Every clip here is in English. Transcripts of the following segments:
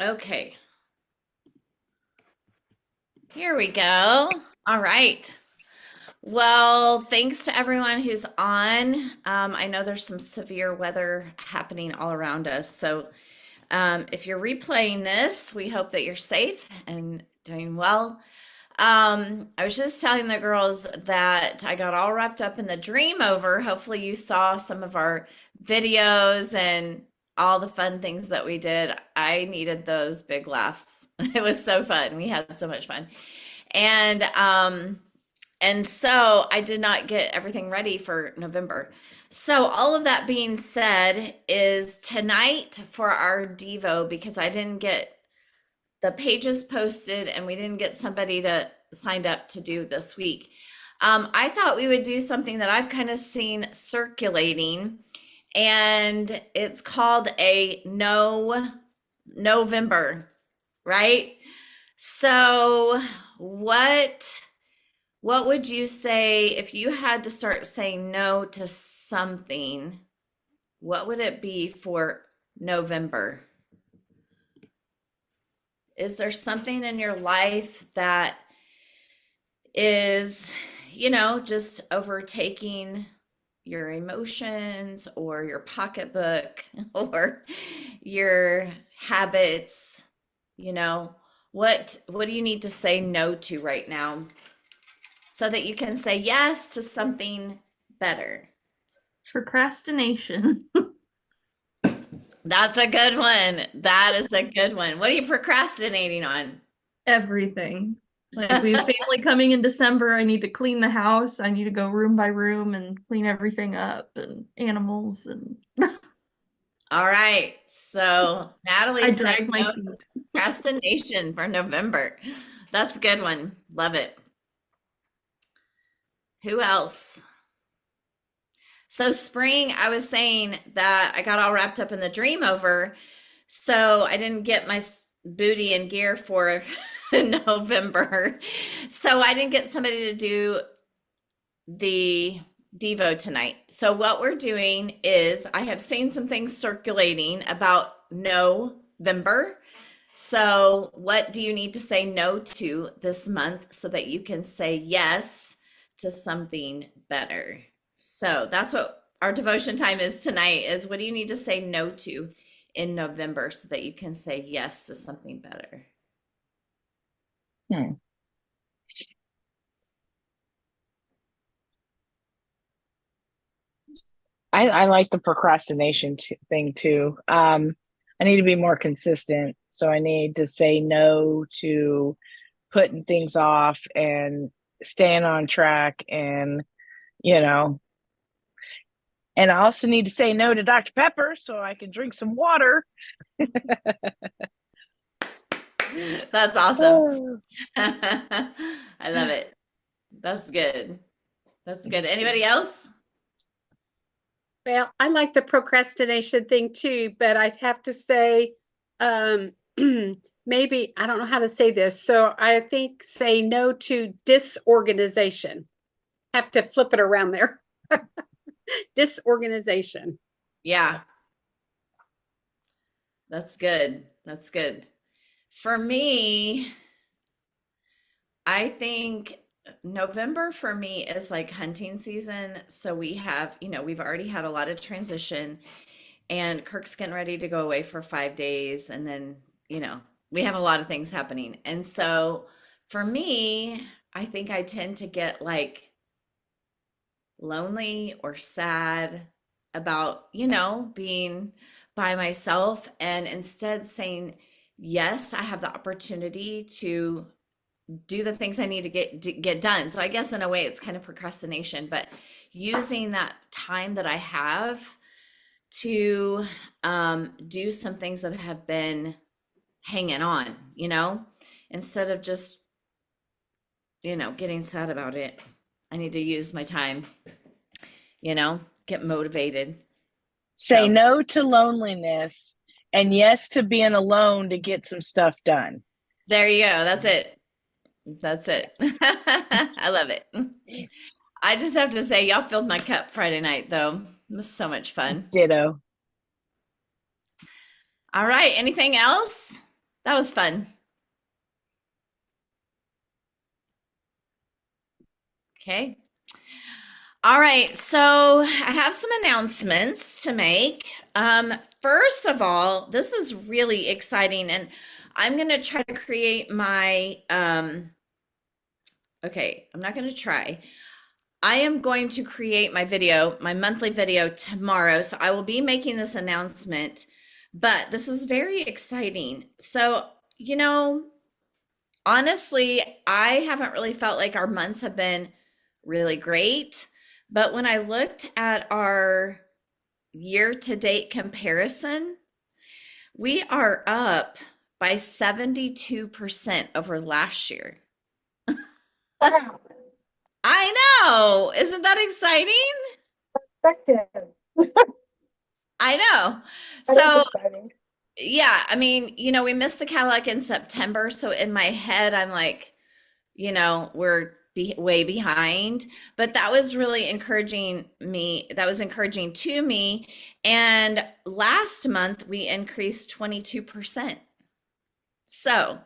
Okay, here we go. All right. Well, thanks to everyone who's on. I know there's some severe weather happening all around us. So, if you're replaying this, we hope that you're safe and doing well. I was just telling the girls that I got all wrapped up in the dream over. Hopefully, you saw some of our videos and all the fun things that we did. I needed those big laughs. It was so fun. We had so much fun. And so I did not get everything ready for November. So all of that being said is tonight for our Devo because I didn't get the pages posted and we didn't get somebody to signed up to do this week. I thought we would do something that I've kind of seen circulating, and it's called a no November, right? So what would you say if you had to start saying no to something? What would it be for November? Is there something in your life that is, just overtaking your emotions or your pocketbook or your habits? You know, what do you need to say no to right now so that you can say yes to something better? Procrastination. That's a good one. That is a good one. What are you procrastinating on? Everything. Like we have family coming in December. I need to clean the house. I need to go room by room and clean everything up and animals and All right. So I Natalie said drag my no feet. procrastination for November. That's a good one. Love it. Who else? So spring, I was saying that I got all wrapped up in the dream over, so I didn't get my booty and gear for November. So I didn't get somebody to do the Devo tonight. So what we're doing is I have seen some things circulating about November. So what do you need to say no to this month so that you can say yes to something better? So that's what our devotion time is tonight is what do you need to say no to in November so that you can say yes to something better? Hmm. I like the procrastination thing too. I need to be more consistent. So I need to say no to putting things off and staying on track you know, and I also need to say no to Dr. Pepper so I can drink some water. That's awesome. I love it. That's good. That's good. Anybody else? Well, I like the procrastination thing too, but I'd have to say, um, maybe I don't know how to say this. So I think say no to disorganization. Have to flip it around there. Disorganization. Yeah, that's good. That's good. For me, I think November for me is like hunting season. So we have, we've already had a lot of transition, and Kirk's getting ready to go away for 5 days. And then, we have a lot of things happening. And so for me, I think I tend to get like lonely or sad about, being by myself. And instead saying, yes, I have the opportunity to do the things I need to get done. So I guess in a way it's kind of procrastination, but using that time that I have to do some things that have been hanging on, instead of just, getting sad about it. I need to use my time, get motivated. Say So no to loneliness and yes to being alone to get some stuff done. there you go. That's it. That's it. I love it. I just have to say, y'all filled my cup Friday night, though. It was so much fun. Ditto. All right. Anything else? That was fun. Okay. All right, so I have some announcements to make. First of all, this is really exciting, and I'm going to try to create my, okay, I'm not going to try. I am going to create my video, my monthly video tomorrow. So I will be making this announcement, but this is very exciting. So, honestly, I haven't really felt like our months have been really great. But when I looked at our year to date comparison, we are up by 72% over last year. Wow. I know. Isn't that exciting? Perspective. I know. That is So, exciting. yeah, I mean, we missed the Cadillac in September. So in my head, I'm like, we're way behind. But that was really encouraging me. That was encouraging to me. And last month, we increased 22%. So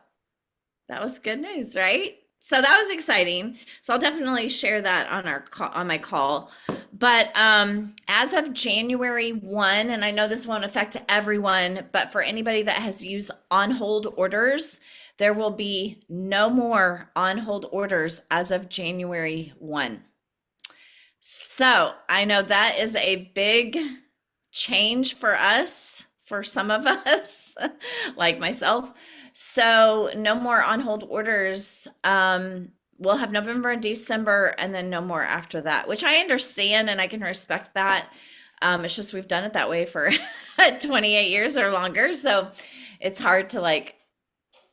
that was good news, right? So that was exciting. So I'll definitely share that on our call, on my call. But as of January 1, and I know this won't affect everyone, but for anybody that has used on hold orders, there will be no more on hold orders as of January 1. So I know that is a big change for us, for some of us, like myself. So no more on hold orders. We'll have November and December, and then no more after that, which I understand and I can respect that. It's just we've done it that way for 28 years or longer, so it's hard to like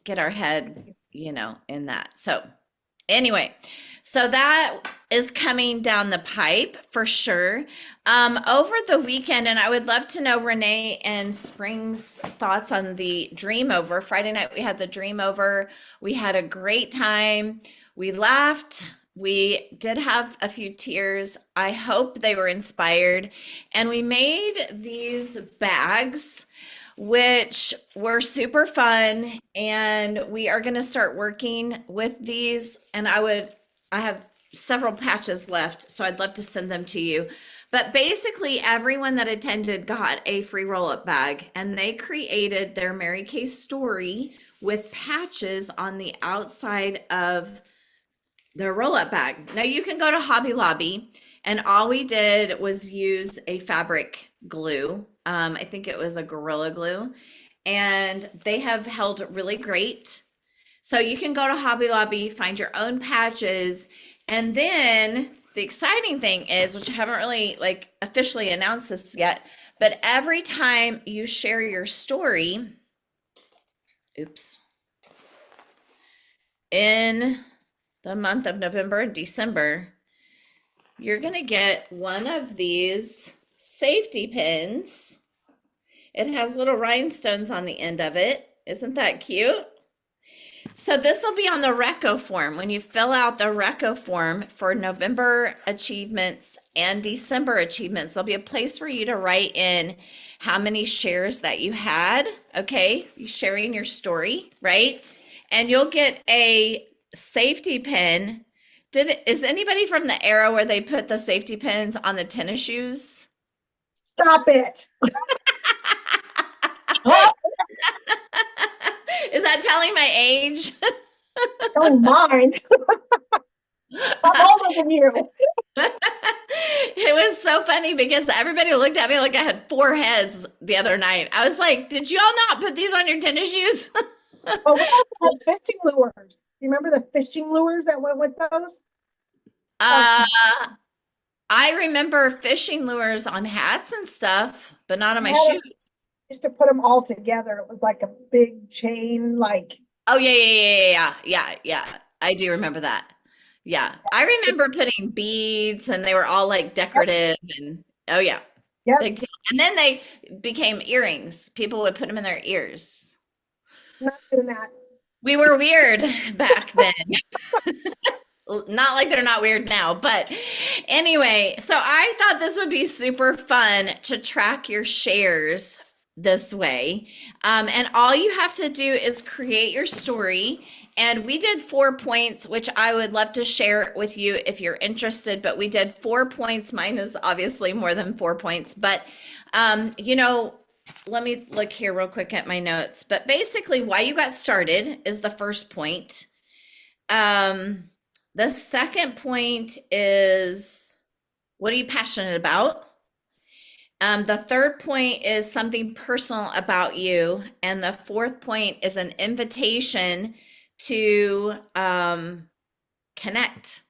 get our head, in that. So anyway, so that is coming down the pipe for sure. Over the weekend, and I would love to know Renee and Spring's thoughts on the Dream Over. Friday night, we had the Dream Over. We had a great time. We laughed. We did have a few tears. I hope they were inspired. And we made these bags, which were super fun. And we are going to start working with these. And I have several patches left, so I'd love to send them to you. But basically, everyone that attended got a free roll-up bag, and they created their Mary Kay story with patches on the outside of their roll-up bag. Now, you can go to Hobby Lobby, and all we did was use a fabric glue. I think it was a Gorilla Glue, and they have held really great. So you can go to Hobby Lobby, find your own patches, and then the exciting thing is, which I haven't really like officially announced this yet, but every time you share your story, in the month of November and December, you're going to get one of these safety pins. It has little rhinestones on the end of it. Isn't that cute? So this will be on the Reco form. When you fill out the Reco form for November achievements and December achievements, there'll be a place for you to write in how many shares that you had. Okay, you sharing your story, right? And you'll get a safety pin. Is anybody from the era where they put the safety pins on the tennis shoes? Stop it. Is that telling my age? Don't mind. I'm older than you. It was so funny because everybody looked at me like I had 4 heads the other night. I was like, did you all not put these on your tennis shoes? But we also had fishing lures. You remember the fishing lures that went with those? I remember fishing lures on hats and stuff, but not on my Yeah. shoes. Used to put them all together. It was like a big chain, like Oh, yeah. I do remember that. Yeah. I remember putting beads and they were all like decorative and oh yeah. yep. Big deal. And then they became earrings. People would put them in their ears. Not doing that. We were weird back then. Not like they're not weird now, but anyway, so I thought this would be super fun to track your shares this way. And all you have to do is create your story. And we did 4 points, which I would love to share with you if you're interested. But we did 4 points. Mine is obviously more than 4 points. But, you know, let me look here real quick at my notes. But basically, why you got started is the first point. The second point is, what are you passionate about? The third point is something personal about you. And the fourth point is an invitation to connect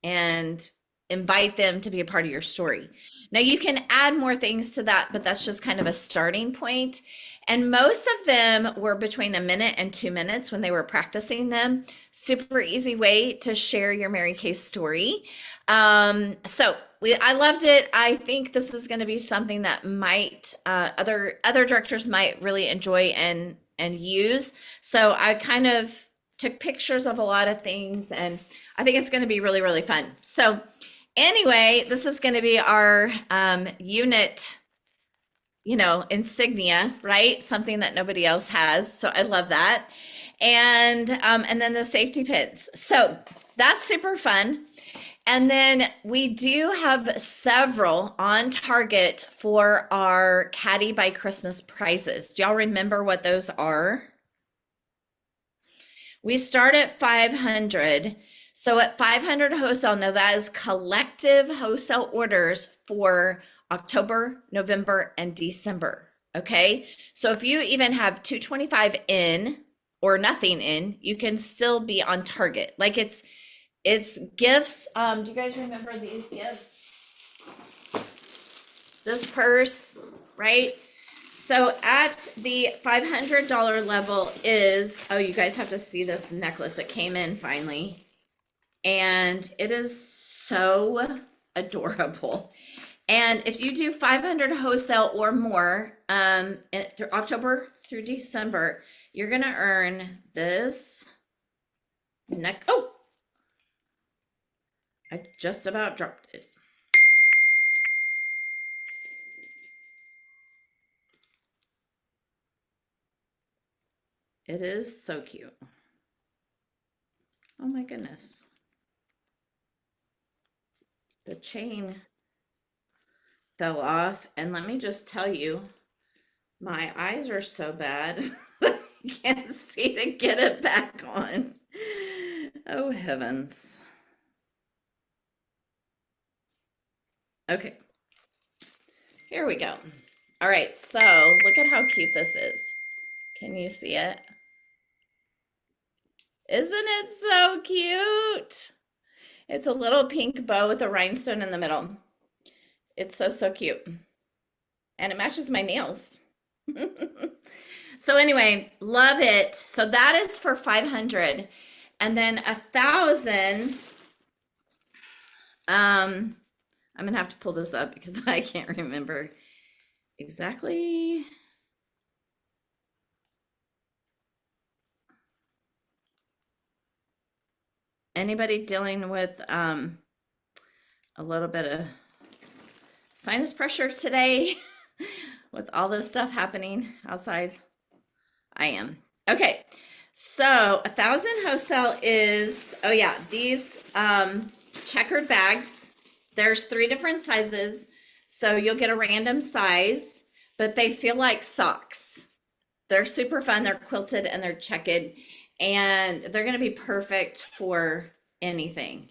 and invite them to be a part of your story. Now, you can add more things to that, but that's just kind of a starting point. And most of them were between 1 minute and 2 minutes when they were practicing them. Super easy way to share your Mary Kay story. I loved it. I think this is going to be something that might other directors might really enjoy and use. So I kind of took pictures of a lot of things, and I think it's going to be really, really fun. So anyway, this is going to be our unit, you know, insignia, right? Something that nobody else has. So I love that. And then the safety pins. So that's super fun. And then we do have several on target for our Caddy by Christmas prizes. Do y'all remember what those are? We start at 500. So at 500 wholesale, now that is collective wholesale orders for October, November, and December. Okay. So if you even have 225 in or nothing in, you can still be on target. Like it's gifts. Do you guys remember these gifts? This purse, right? So at the $500 level is, oh, you guys have to see this necklace. It came in finally. And it is so adorable. And if you do 500 wholesale or more through October through December, you're going to earn this oh, I just about dropped it. It is so cute. Oh my goodness. The chain fell off, and let me just tell you, my eyes are so bad. I can't see to get it back on. Oh heavens. Okay, here we go. All right, so look at how cute this is. Can you see it? Isn't it so cute? It's a little pink bow with a rhinestone in the middle. It's so, so cute. And it matches my nails. So anyway, love it. So that is for 500. And then 1,000, I'm gonna have to pull this up because I can't remember exactly. Anybody dealing with a little bit of sinus pressure today with all this stuff happening outside? I am. Okay, so 1,000 wholesale is, oh yeah, these checkered bags. There's 3 different sizes, so you'll get a random size, but they feel like socks. They're super fun. They're quilted and they're checkered, and they're going to be perfect for anything.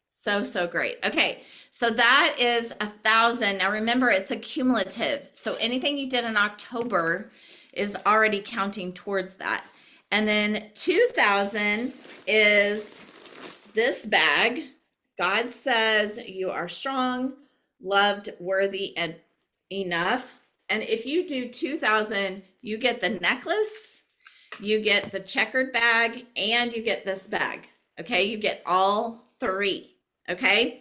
So, so great. Okay, so that is 1,000. Now remember, it's a cumulative. So anything you did in October is already counting towards that. And then 2,000 is this bag. God says you are strong, loved, worthy, and enough. And if you do 2,000, you get the necklace, you get the checkered bag, and you get this bag. Okay, you get all 3. Okay,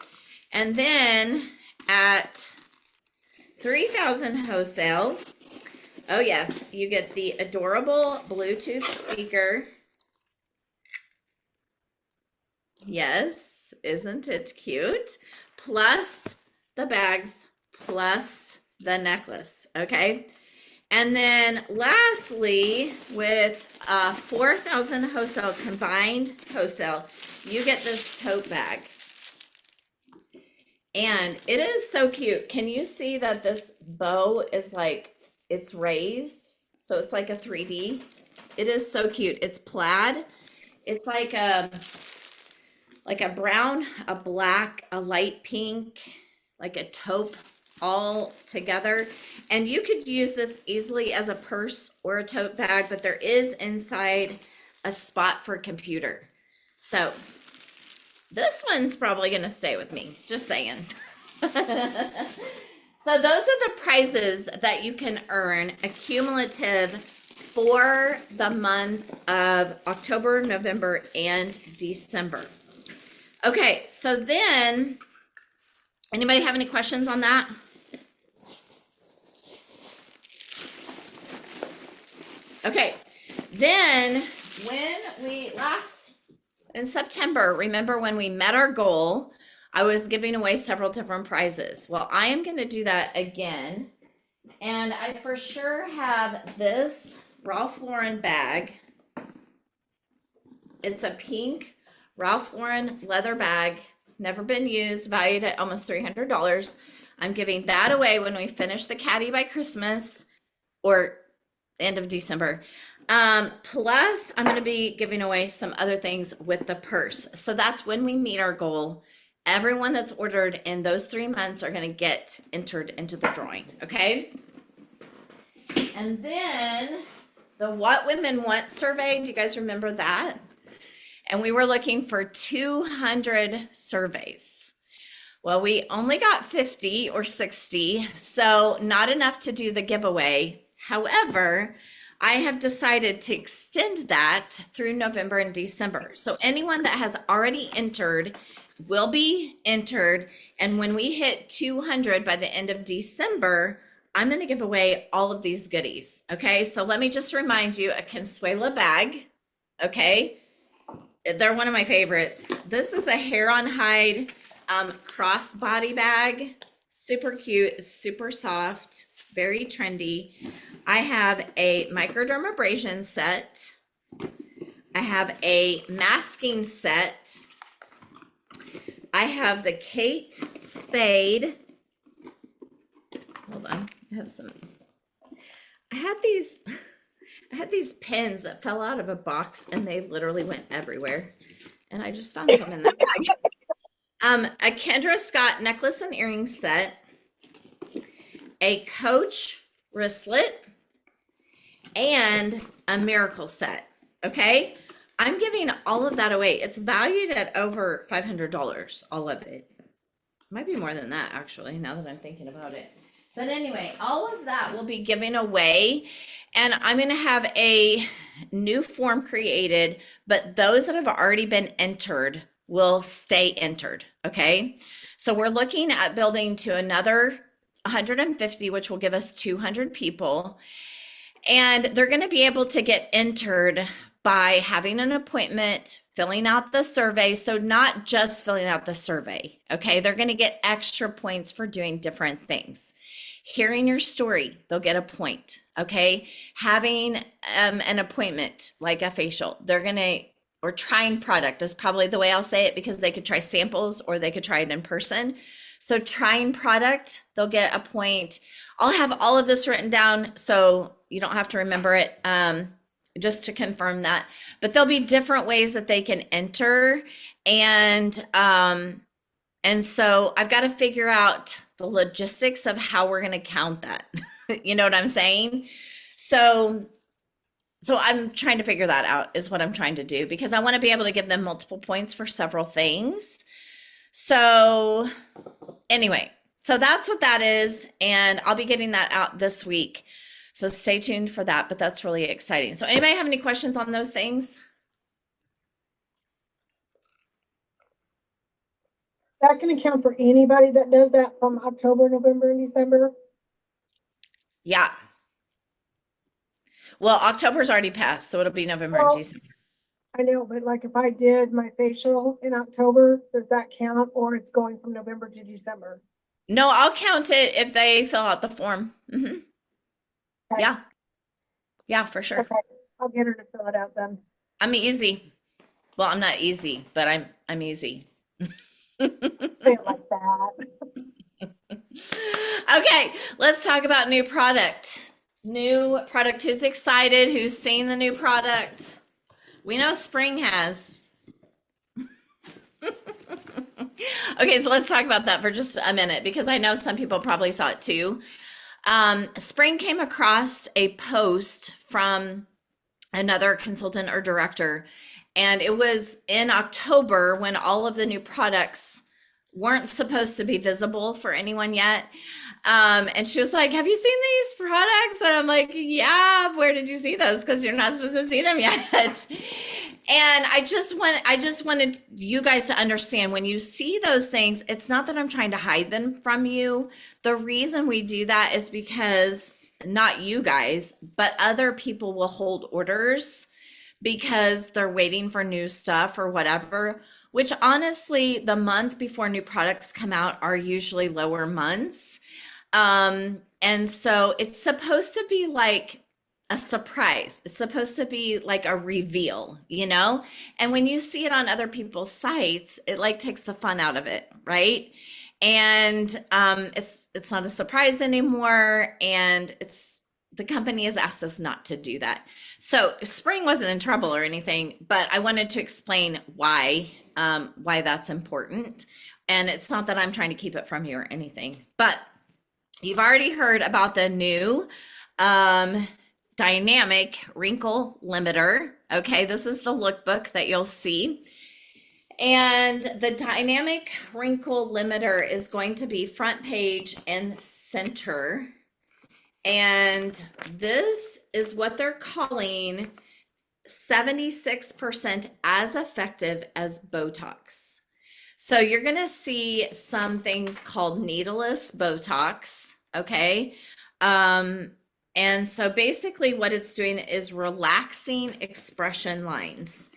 and then at 3,000 wholesale, oh yes, you get the adorable Bluetooth speaker. Yes, isn't it cute? Plus the bags, plus the necklace, okay? And then lastly, with 4,000 wholesale, combined wholesale, you get this tote bag. And it is so cute. Can you see that this bow is like, it's raised? So it's like a 3D. It is so cute. It's plaid. It's like a brown, a black, a light pink, like a taupe all together. And you could use this easily as a purse or a tote bag, but there is inside a spot for a computer. So this one's probably going to stay with me, just saying. So those are the prizes that you can earn accumulative for the month of October, November, and December. Okay, so then, anybody have any questions on that? Okay, then when we in September, remember when we met our goal, I was giving away several different prizes. Well, I am going to do that again. And I for sure have this Ralph Lauren bag. It's a pink Ralph Lauren leather bag, never been used, valued at almost $300. I'm giving that away when we finish the caddy by Christmas or end of December. Plus, I'm going to be giving away some other things with the purse. So that's when we meet our goal. Everyone that's ordered in those 3 months are going to get entered into the drawing. Okay. And then the What Women Want survey. Do you guys remember that? And we were looking for 200 surveys. Well, we only got 50 or 60, so not enough to do the giveaway. However, I have decided to extend that through November and December. So anyone that has already entered will be entered. And when we hit 200 by the end of December, I'm going to give away all of these goodies. Okay, so let me just remind you, a Consuela bag. Okay, they're one of my favorites. This is a hair on hide crossbody bag. Super cute, it's super soft, very trendy. I have a microdermabrasion set. I have a masking set. I have the Kate Spade. Hold on, I had these pins that fell out of a box and they literally went everywhere. And I just found some in that bag. A Kendra Scott necklace and earring set, a Coach wristlet, and a Miracle set. Okay, I'm giving all of that away. It's valued at over $500, all of it. Might be more than that, actually, now that I'm thinking about it. But anyway, all of that will be given away. And I'm going to have a new form created, but those that have already been entered will stay entered. Okay. So we're looking at building to another 150, which will give us 200 people. And they're going to be able to get entered by having an appointment, filling out the survey. So not just filling out the survey. Okay. They're going to get extra points for doing different things. Hearing your story, they'll get a point. Okay. Having an appointment like a facial, they're going to, or trying product is probably the way I'll say it, because they could try samples or they could try it in person. So trying product, they'll get a point. I'll have all of this written down so you don't have to remember it, just to confirm that. But there'll be different ways that they can enter. And so I've got to figure out the logistics of how we're going to count that. You know what I'm saying? So I'm trying to figure that out is what I'm trying to do, because I want to be able to give them multiple points for several things. So anyway, so that's what that is. And I'll be getting that out this week. So stay tuned for that, but that's really exciting. So anybody have any questions on those things? That can account for anybody that does that from October, November, and December. Yeah. Well, October's already passed, so it'll be November Well, and December. I know, but like if I did my facial in October, does that count, or it's going from November to December? No, I'll count it if they fill out the form. Mm-hmm. Okay. Yeah. Yeah, for sure. Okay, I'll get her to fill it out then. I'm easy. Well, I'm not easy, but I'm easy. Say it like that. Okay, let's talk about new product. New product. Who's excited? Who's seen the new product? We know spring has. Okay, so let's talk about that for just a minute because I know some people probably saw it too. Spring came across a post from another consultant or director, and it was in October when all of the new products weren't supposed to be visible for anyone yet. And she was like, "Have you seen these products?" And I'm like, "Yeah, where did you see those? Because you're not supposed to see them yet." And I just wanted you guys to understand when you see those things, it's not that I'm trying to hide them from you. The reason we do that is because not you guys, but other people will hold orders because they're waiting for new stuff or whatever, which honestly, the month before new products come out are usually lower months. And so it's supposed to be like a surprise. It's supposed to be like a reveal, you know? And when you see it on other people's sites, it like takes the fun out of it, right? And it's not a surprise anymore, and it's the company has asked us not to do that. So spring wasn't in trouble or anything, but I wanted to explain why that's important. And it's not that I'm trying to keep it from you or anything, but you've already heard about the new dynamic wrinkle limiter. Okay, this is the lookbook that you'll see. And the dynamic wrinkle limiter is going to be front page and center. And this is what they're calling 76% as effective as Botox. So you're going to see some things called needleless Botox, okay? And so basically what it's doing is relaxing expression lines.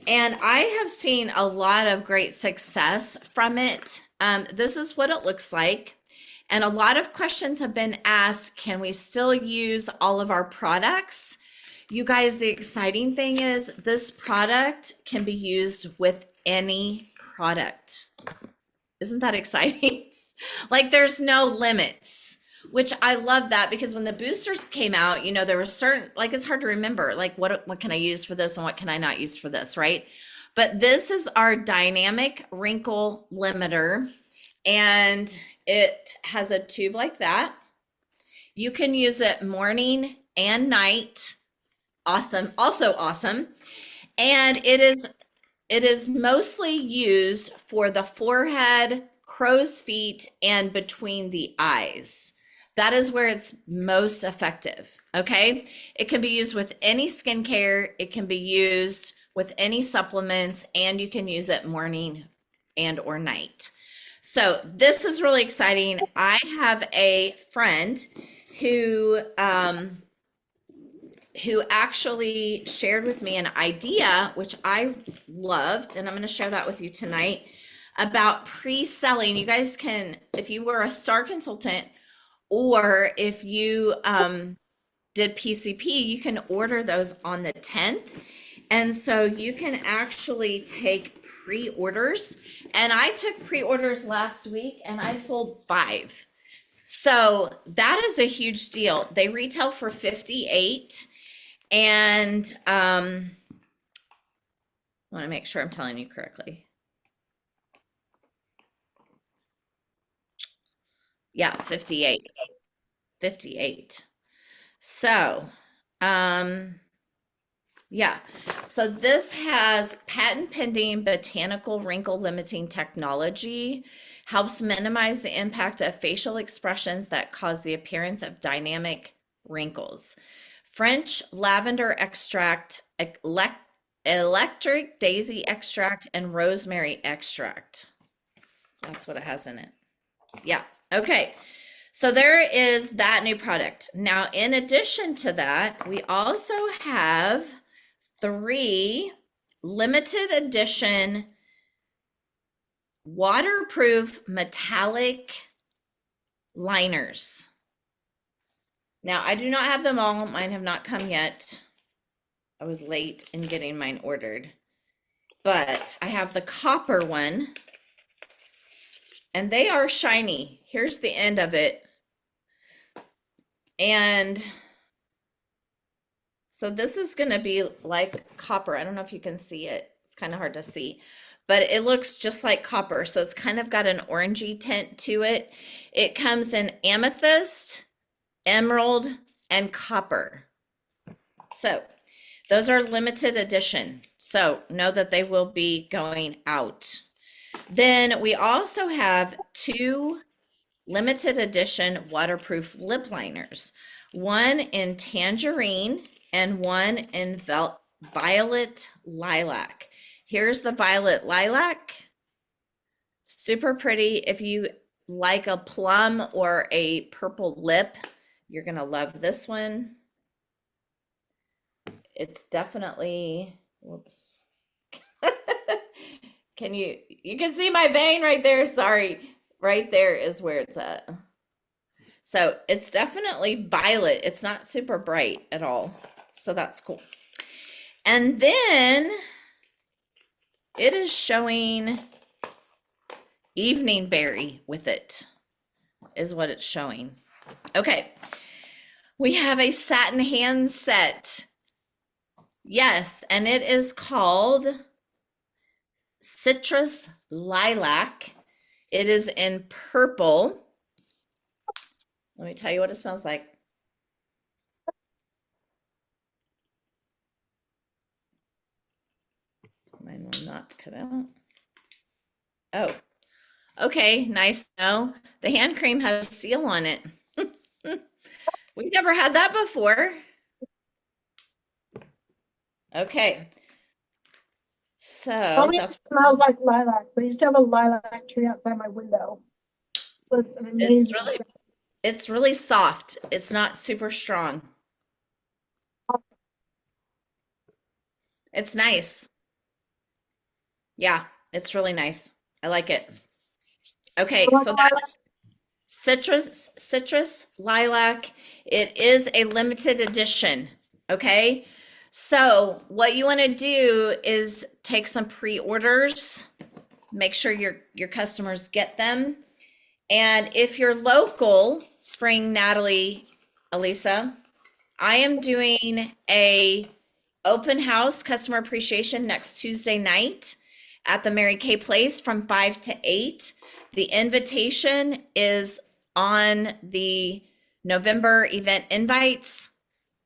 And I have seen a lot of great success from it. This is what it looks like. And a lot of questions have been asked, can we still use all of our products? You guys, the exciting thing is this product can be used with any product. Isn't that exciting? Like there's no limits, which I love that because when the boosters came out, you know, there were certain, like it's hard to remember, like what can I use for this and what can I not use for this, right? But this is our dynamic wrinkle limiter, and it has a tube like that. You can use it morning and night. Awesome. Also awesome. And it is mostly used for the forehead, crow's feet, and between the eyes. That is where it's most effective. Okay. It can be used with any skincare. It can be used with any supplements, and you can use it morning and or night. So this is really exciting. I have a friend who actually shared with me an idea, which I loved, and I'm going to share that with you tonight, about pre-selling. You guys can, if you were a star consultant or if you did PCP, you can order those on the 10th. And so you can actually take pre-orders. And I took pre-orders last week and I sold 5. So that is a huge deal. They retail for $58. And I want to make sure I'm telling you correctly. Yeah, 58. 58. So, yeah. So this has patent pending botanical wrinkle limiting technology, helps minimize the impact of facial expressions that cause the appearance of dynamic wrinkles. French lavender extract, electric daisy extract, and rosemary extract. That's what it has in it. Yeah. Okay. So there is that new product. Now, in addition to that, we also have 3 limited edition waterproof metallic liners. Now, I do not have them all. Mine have not come yet. I was late in getting mine ordered. But I have the copper one. And they are shiny. Here's the end of it. And so this is going to be like copper. I don't know if you can see it. It's kind of hard to see. But it looks just like copper. So it's kind of got an orangey tint to it. It comes in amethyst, emerald, and copper. So those are limited edition. So know that they will be going out. Then we also have 2 limited edition waterproof lip liners. One in tangerine and one in violet lilac. Here's the violet lilac. Super pretty. If you like a plum or a purple lip, you're gonna love this one. It's definitely, whoops. You can see my vein right there. Sorry. Right there is where it's at. So it's definitely violet. It's not super bright at all. So that's cool. And then it is showing evening berry with it, is what it's showing. Okay. We have a satin hand set. Yes, and it is called Citrus Lilac. It is in purple. Let me tell you what it smells like. Mine will not come out. Oh, okay, nice. No, the hand cream has a seal on it. We've never had that before. Okay. So Probably that's smells like lilac. I used to have a lilac tree outside my window. It was an amazing. it's really soft. It's not super strong. It's nice. Yeah, it's really nice. I like it. Okay, so that's citrus lilac. It is a limited edition. Okay. So what you want to do is take some pre-orders, make sure your customers get them. And if you're local, Spring, Natalie, Elisa, I am doing a open house customer appreciation next Tuesday night at the Mary Kay Place from 5 to 8. The invitation is on the November event invites.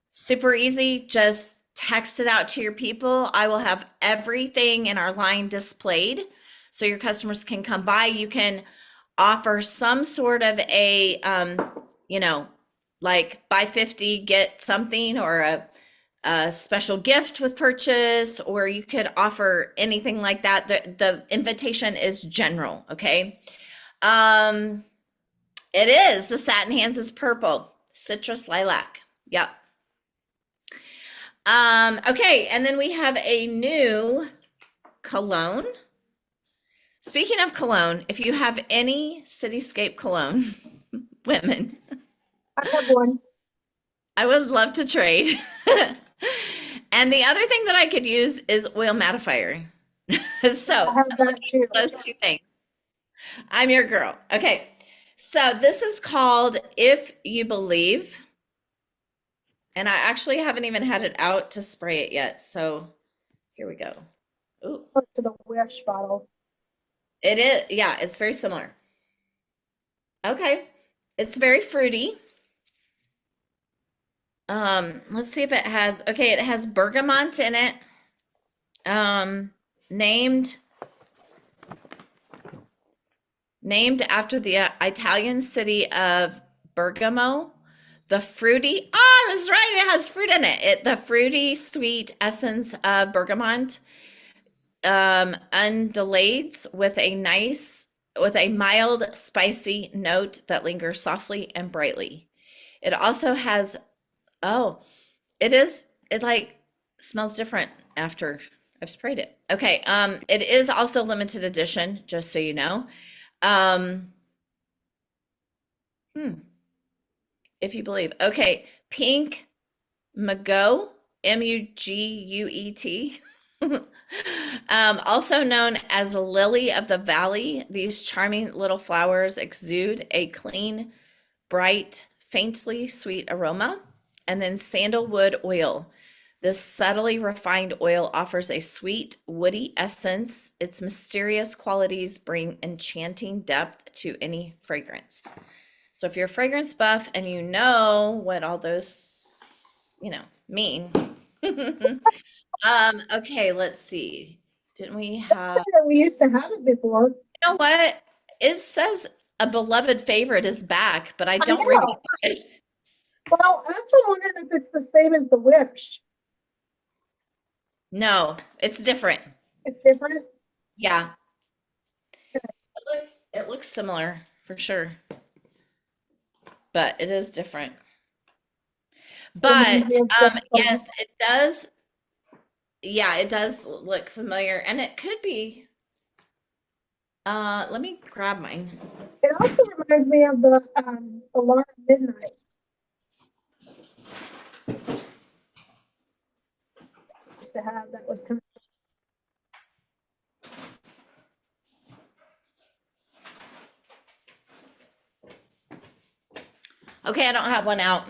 Super easy. Just text it out to your people. I will have everything in our line displayed so your customers can come by. You can offer some sort of a, like buy 50, get something, or a special gift with purchase, or you could offer anything like that. The invitation is general. Okay. It is the satin hands is purple, citrus lilac. Yep. Okay, and then we have a new cologne. Speaking of cologne, if you have any Cityscape cologne, women, I have one. I would love to trade. And the other thing that I could use is oil mattifier. So I have that too. those 2 things. I'm your girl. Okay, so this is called If You Believe. And I actually haven't even had it out to spray it yet. So here we go. Ooh. Close to the Wish bottle. It is, yeah, it's very similar. Okay. It's very fruity. Let's see if it has, okay, it has bergamot in it. Named after the Italian city of Bergamo. The fruity, I was right, it has fruit in it. The fruity, sweet essence of bergamot undulates with a mild, spicy note that lingers softly and brightly. It also has, it like smells different after I've sprayed it. Okay, it is also limited edition, just so you know. if you believe. Okay, pink Muguet, Muguet. Also known as lily of the valley, these charming little flowers exude a clean, bright, faintly sweet aroma. And then sandalwood oil. This subtly refined oil offers a sweet, woody essence. Its mysterious qualities bring enchanting depth to any fragrance. So if you're a fragrance buff and you know what all those, mean. Okay, let's see. Didn't we have, We used to have it before. you know what? It says a beloved favorite is back, but I don't know. remember it. Well, that's what I'm wondering if it's the same as the Wish. No, it's different. It's different. Yeah. It looks similar for sure. But it is different. But yes, it does. Yeah, it does look familiar, and it could be. Let me grab mine. It also reminds me of the Alarm Midnight. Used to have that was kind Okay, I don't have one out.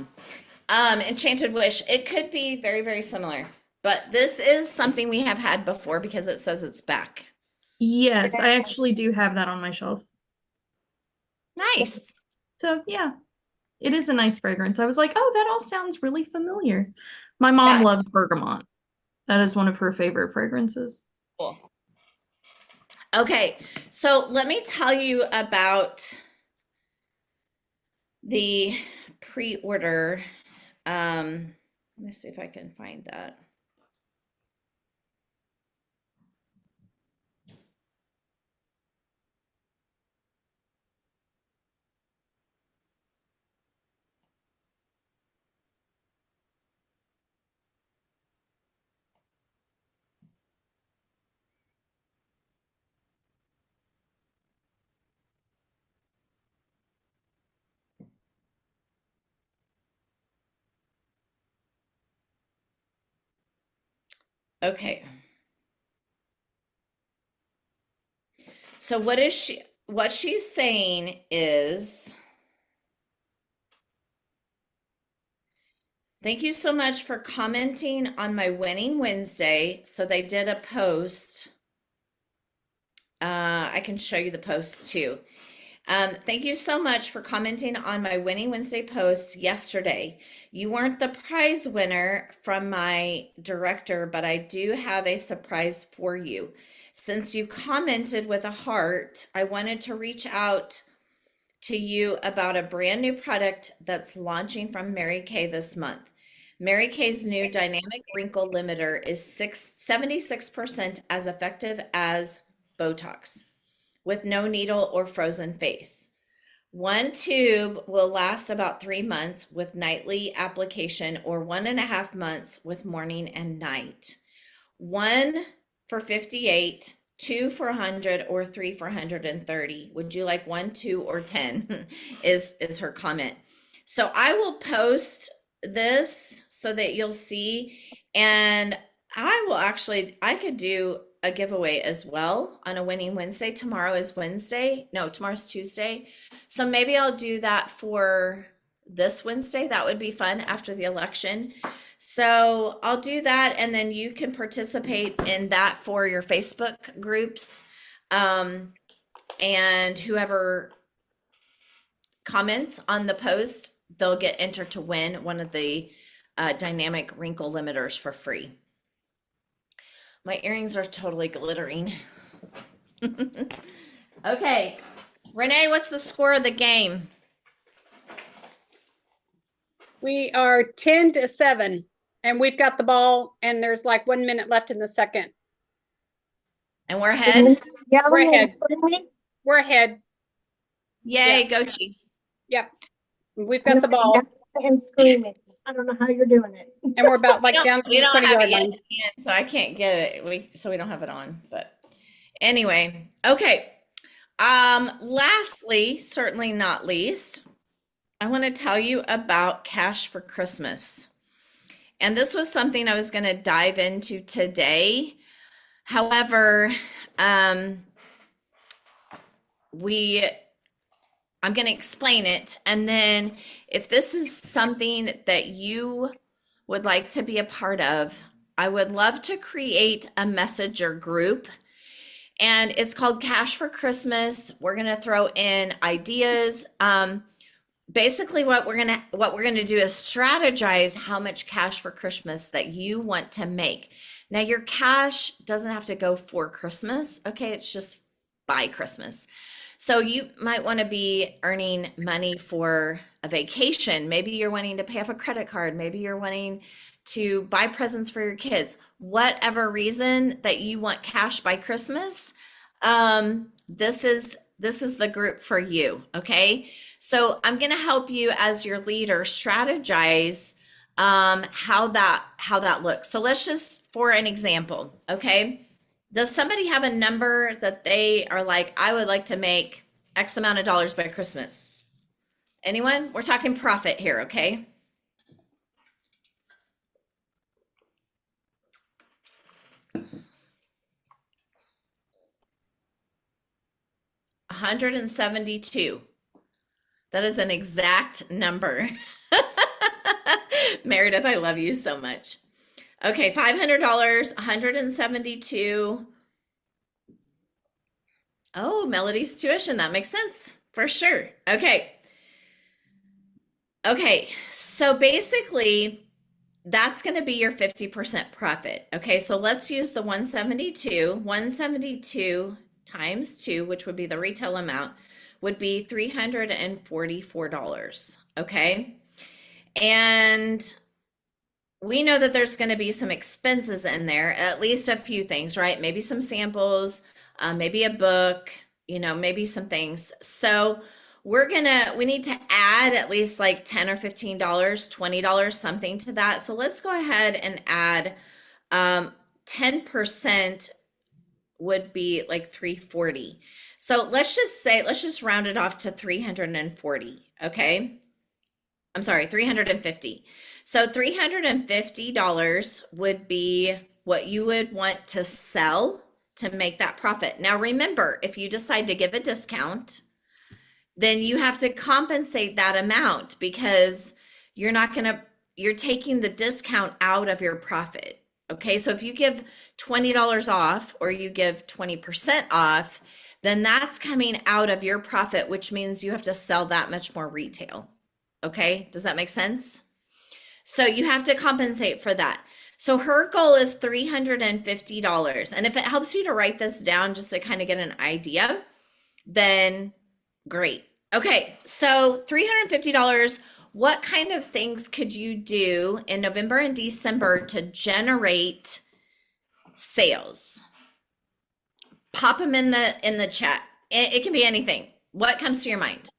Enchanted Wish. It could be very, very similar, but this is something we have had before because it says it's back. Yes, I actually do have that on my shelf. Nice. So yeah, it is a nice fragrance. I was like, oh, that all sounds really familiar. My mom Yeah. loves bergamot. That is one of her favorite fragrances. Cool. Okay, so let me tell you about the pre-order. Let me see if I can find that. Okay. So what she's saying is, thank you so much for commenting on my Winning Wednesday. So they did a post. I can show you the post too. Thank you so much for commenting on my Winning Wednesday post yesterday. You weren't the prize winner from my director, but I do have a surprise for you. Since you commented with a heart, I wanted to reach out to you about a brand new product that's launching from Mary Kay this month. Mary Kay's new dynamic wrinkle limiter is 76% as effective as Botox with no needle or frozen face. One tube will last about 3 months with nightly application, or 1.5 months with morning and night. One for 58, two for 100, or three for 130. Would you like 1, 2, or 10? is her comment. So I will post this so that you'll see, and I could do a giveaway as well on a Winning Wednesday. Tomorrow is Wednesday. No, tomorrow's Tuesday. So maybe I'll do that for this Wednesday. That would be fun after the election. So I'll do that, and then you can participate in that for your Facebook groups. And whoever comments on the post, they'll get entered to win one of the dynamic wrinkle limiters for free. My earrings are totally glittering. Okay, Renee, what's the score of the game? We are 10-7, and we've got the ball, and there's like 1 minute left in the second. And we're ahead? yelling and ahead. screaming. We're ahead. Yay, go Chiefs. Yep. We've got the ball, And screaming. I don't know how you're doing it. and we're about like down to We the don't have 20-yard line. ESPN, so I can't get it. So we don't have it on. But anyway, okay. Lastly, certainly not least, I want to tell you about Cash for Christmas. And this was something I was going to dive into today. However, um, we I'm going to explain it. And then if this is something that you would like to be a part of, I would love to create a messenger group. And it's called Cash for Christmas. We're going to throw in ideas. Basically what we're going to do is strategize how much cash for Christmas that you want to make. Now your cash doesn't have to go for Christmas. Okay. It's just by Christmas. So you might want to be earning money for a vacation. Maybe you're wanting to pay off a credit card. Maybe you're wanting to buy presents for your kids. Whatever reason that you want cash by Christmas, this is the group for you. Okay. So I'm going to help you as your leader strategize how that looks. So let's just, for an example, okay? Does somebody have a number that they are like, I would like to make X amount of dollars by Christmas? Anyone? We're talking profit here, okay? $172. That is an exact number. Meredith, I love you so much. Okay, $500, 172. Oh, Melody's tuition. That makes sense for sure. Okay. Okay, so basically that's going to be your 50% profit. Okay, so let's use the 172. 172 times 2, which would be the retail amount, would be $344. Okay, and we know that there's going to be some expenses in there, at least a few things, right? Maybe some samples, maybe a book, maybe some things. So we need to add at least like $10 or $15, $20, something to that. So let's go ahead and add 10% would be like $340. So let's just round it off to $340. Okay. I'm sorry, $350. So $350 would be what you would want to sell to make that profit. Now, remember, if you decide to give a discount, then you have to compensate that amount because you're taking the discount out of your profit. Okay. So if you give $20 off or you give 20% off, then that's coming out of your profit, which means you have to sell that much more retail. Okay. Does that make sense? So you have to compensate for that. So her goal is $350. And if it helps you to write this down just to kind of get an idea, then great. Okay. So $350, what kind of things could you do in November and December to generate sales? Pop them in the chat. It can be anything. What comes to your mind?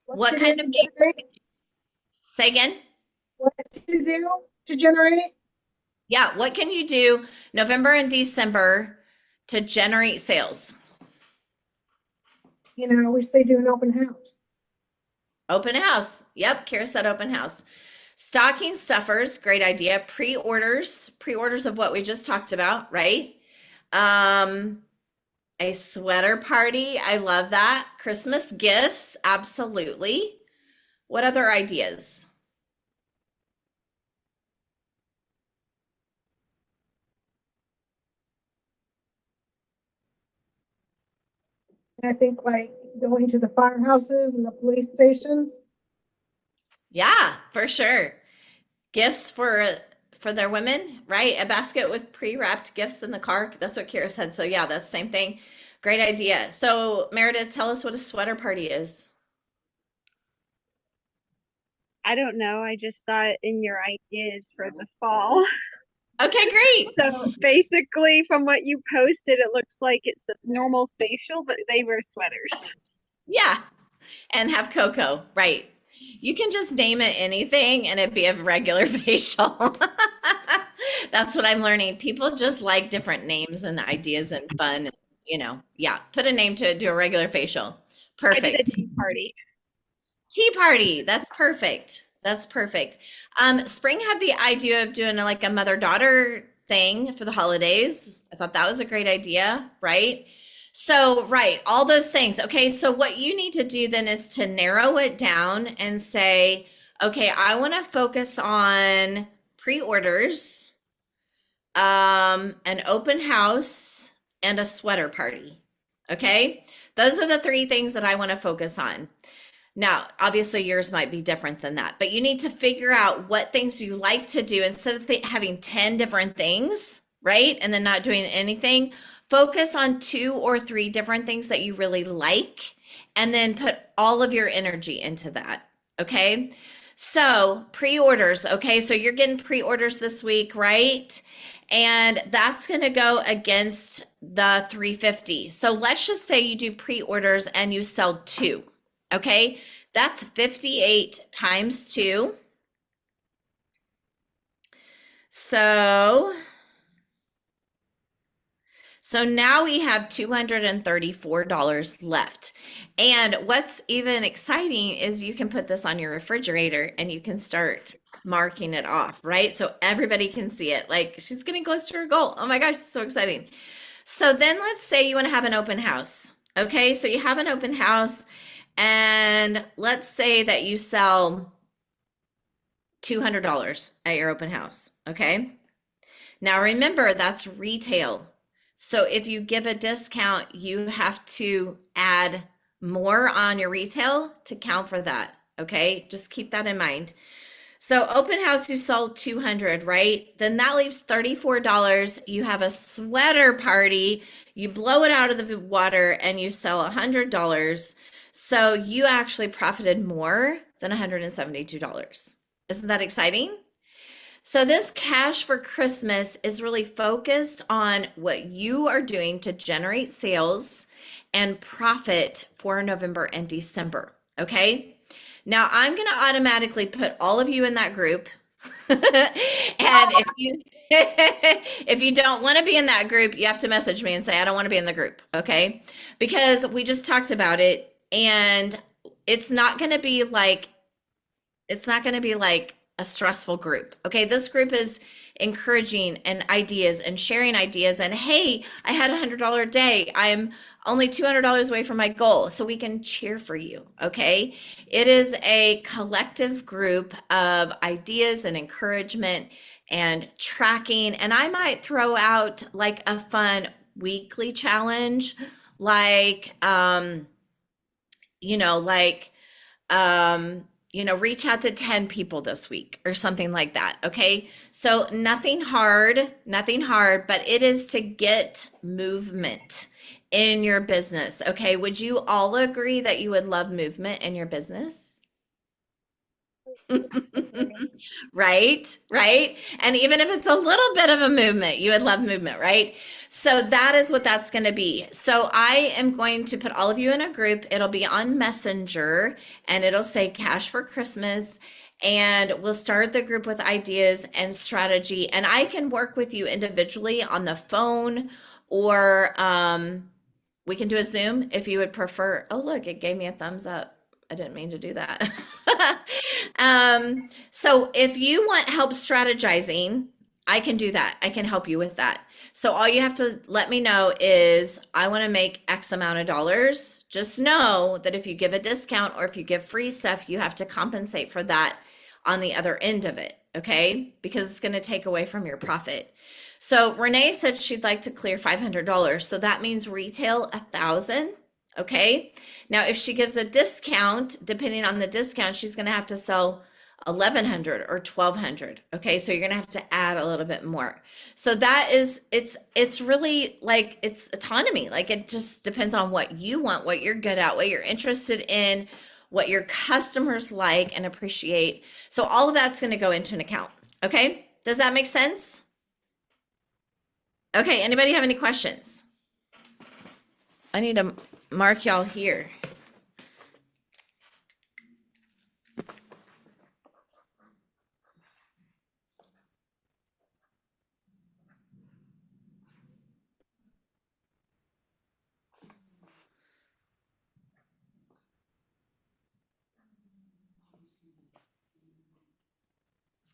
What kind of thing? Say again. What to do to generate? Yeah, what can you do November and December to generate sales? We say do an open house. Open house. Yep, Kara said open house. Stocking stuffers, great idea. Pre-orders of what we just talked about, right? A sweater party, I love that. Christmas gifts, absolutely. What other ideas? I think like going to the firehouses and the police stations. Yeah, for sure. Gifts for their women, right? A basket with pre-wrapped gifts in the car. That's what Kira said. So yeah, that's the same thing. Great idea. So Meredith, tell us what a sweater party is. I don't know. I just saw it in your ideas for the fall. Okay, great. So basically, from what you posted, it looks like it's a normal facial, but they wear sweaters. Yeah, and have cocoa, right? You can just name it anything and it'd be a regular facial. That's what I'm learning. People just like different names and ideas and fun, yeah, put a name to it, do a regular facial. I did a Perfect. tea party. Tea party. That's perfect. That's perfect. Spring had the idea of doing like a mother-daughter thing for the holidays. I thought that was a great idea, right? So, right, all those things. Okay, so what you need to do then is to narrow it down and say, okay, I want to focus on pre-orders, an open house, and a sweater party. Okay, those are the three things that I want to focus on. Now, obviously, yours might be different than that, but you need to figure out what things you like to do instead of having 10 different things, right? And then not doing anything. Focus on 2 or 3 different things that you really like, and then put all of your energy into that. Okay. So, pre orders. Okay. So, you're getting pre orders this week, right? And that's going to go against the 350. So, let's just say you do pre orders and you sell 2. Okay, that's 58 times 2. So now we have $234 left. And what's even exciting is you can put this on your refrigerator and you can start marking it off, right? So everybody can see it. Like, she's getting close to her goal. Oh my gosh, it's so exciting. So then let's say you want to have an open house. Okay, so you have an open house. And let's say that you sell $200 at your open house. Okay. Now remember, that's retail. So if you give a discount, you have to add more on your retail to count for that. Okay. Just keep that in mind. So open house, you sell 200, right? Then that leaves $34. You have a sweater party, you blow it out of the water and you sell $100. So you actually profited more than $172. Isn't that exciting? So this cash for Christmas is really focused on what you are doing to generate sales and profit for November and December. Okay. Now I'm going to automatically put all of you in that group. And if you don't want to be in that group, you have to message me and say, I don't want to be in the group. Okay. Because we just talked about it and it's not going to be like a stressful group. Okay. This group is encouraging and ideas and sharing ideas. And hey, I had $100 day. I'm only $200 away from my goal. So we can cheer for you. Okay. It is a collective group of ideas and encouragement and tracking. And I might throw out like a fun weekly challenge, like, reach out to 10 people this week or something like that. Okay. So nothing hard, but it is to get movement in your business. Okay. Would you all agree that you would love movement in your business? Right, right. And even if it's a little bit of a movement, you would love movement, right? So that is what that's going to be. So I am going to put all of you in a group. It'll be on Messenger and it'll say Cash for Christmas. And we'll start the group with ideas and strategy. And I can work with you individually on the phone or we can do a Zoom if you would prefer. Oh, look, it gave me a thumbs up. I didn't mean to do that. So if you want help strategizing, I can do that. I can help you with that. So all you have to let me know is I want to make X amount of dollars. Just know that if you give a discount or if you give free stuff, you have to compensate for that on the other end of it. Okay. Because it's going to take away from your profit. So Renee said she'd like to clear $500. So that means retail 1,000. Okay. Now, if she gives a discount, depending on the discount, she's going to have to sell 1,100 or 1,200. Okay. So you're going to have to add a little bit more. So that is, it's really like it's autonomy. Like it just depends on what you want, what you're good at, what you're interested in, what your customers like and appreciate. So all of that's going to go into an account. Okay. Does that make sense? Okay. Anybody have any questions? I need to mark y'all here.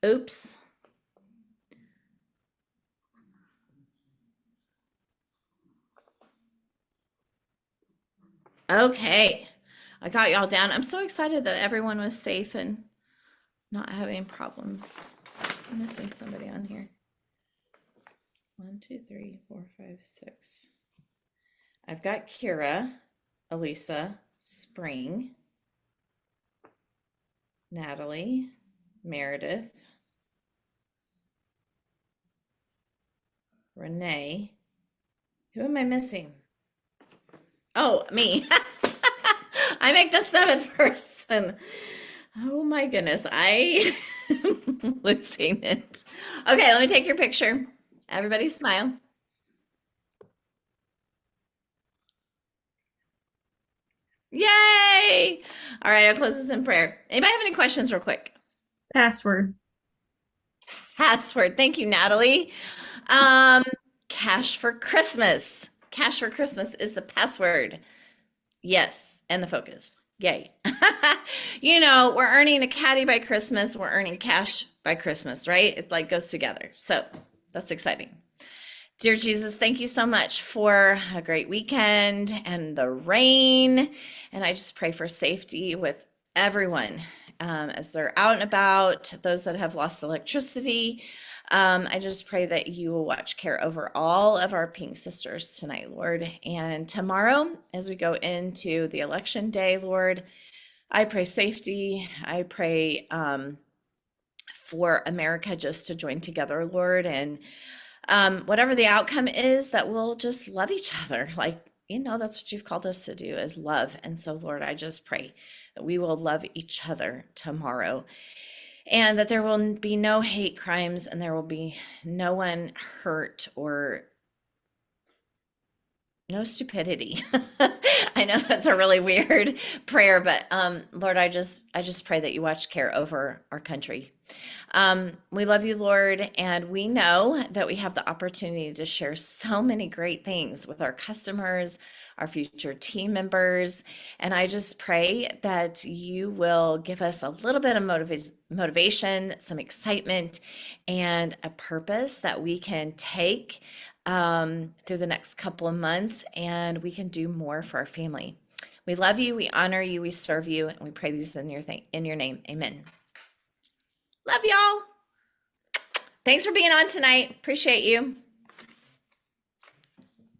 Oops. Okay. I got y'all down. I'm so excited that everyone was safe and not having problems. I'm missing somebody on here. 1, 2, 3, 4, 5, 6. I've got Kira, Elisa, Spring, Natalie, Meredith, Renee. Who am I missing? Oh, me. I make the 7th person. Oh my goodness, I am losing it. Okay, let me take your picture. Everybody smile. Yay! All right, I'll close this in prayer. Anybody have any questions real quick? Password. Password. Thank you, Natalie. Cash for Christmas. Cash for Christmas is the password. Yes, and the focus. Yay. You know, we're earning a caddy by Christmas. We're earning cash by Christmas, right? It like goes together. So that's exciting. Dear Jesus, thank you so much for a great weekend and the rain. And I just pray for safety with everyone as they're out and about, those that have lost electricity. I just pray that you will watch care over all of our Pink Sisters tonight, Lord. And tomorrow, as we go into the election day, Lord, I pray safety. I pray for America just to join together, Lord, and whatever the outcome is, that we'll just love each other. Like, you know, that's what you've called us to do, is love. And so, Lord, I just pray that we will love each other tomorrow, and that there will be no hate crimes, and there will be no one hurt or no stupidity. I know that's a really weird prayer, but Lord, I just pray that you watch care over our country. We love you, Lord, and we know that we have the opportunity to share so many great things with our customers, our future team members, and I just pray that you will give us a little bit of motivation, some excitement, and a purpose that we can take through the next couple of months, and we can do more for our family. We love you, we honor you, we serve you, and we pray these in your name. Amen. Love y'all. Thanks for being on tonight. Appreciate you.